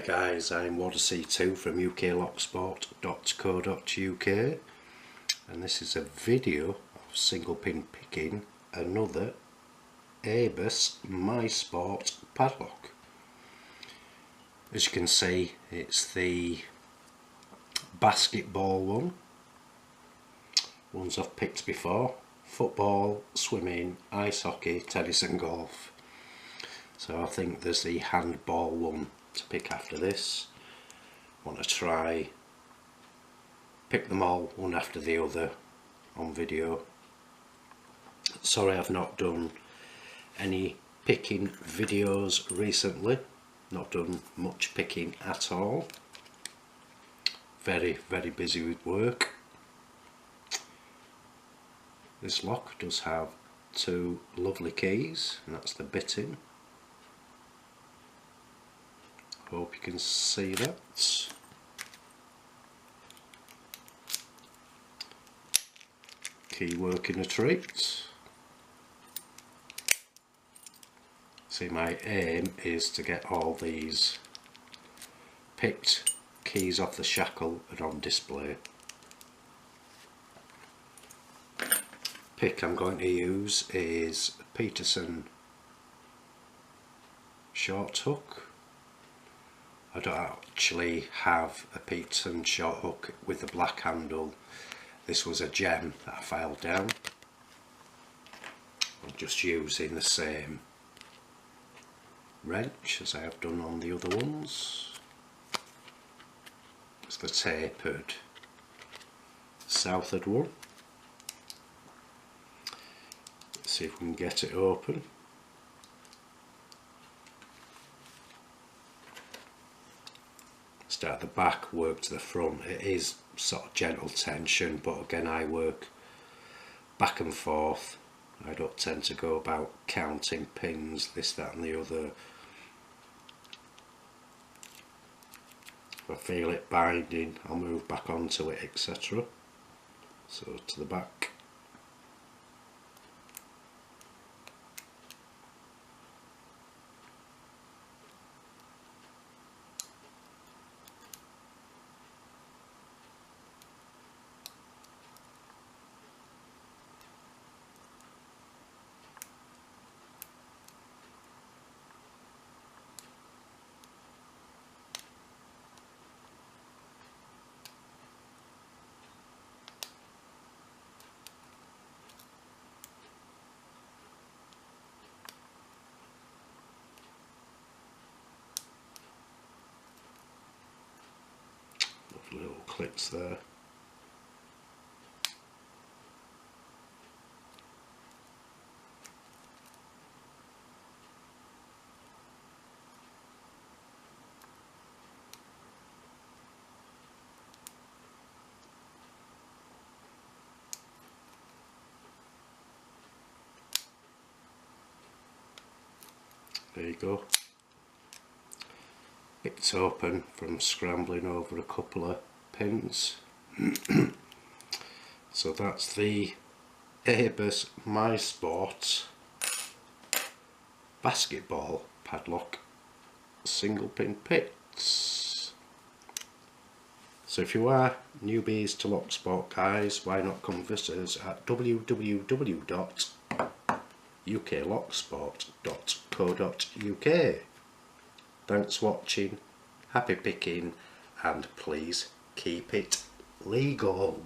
Hi guys, I'm C2 from uklocksport.co.uk, and this is a video of single pin picking another Abus My Sport padlock. As you can see, it's the basketball ones I've picked before: football, swimming, ice hockey, tennis and golf. So I think there's the handball one to pick after this. Want to try pick them all one after the other on video. Sorry I've not done any picking videos recently, not done much picking at all. Very busy with work. This lock does have two lovely keys, and that's the bitting. Hope you can see that. Key working a treat. See, my aim is to get all these picked, keys off the shackle and on display. Pick I'm going to use is Peterson short hook. I don't actually have a Peterson short hook with the black handle. This was a gem that I filed down. I'm just using the same wrench as I have done on the other ones. It's the tapered southward one. Let's see if we can get it open. Start at the back, work to the front. It is sort of gentle tension, but again I work back and forth. I don't tend to go about counting pins, this, that and the other. If I feel it binding, I'll move back onto it, etc. So to the back. Little clips there. There you go. It's open from scrambling over a couple of pins. So that's the Abus My Sport basketball padlock single pin pits. So if you are newbies to lock sport guys, why not come visit us at www.uklocksport.co.uk. Thanks for watching, happy picking, and please keep it legal.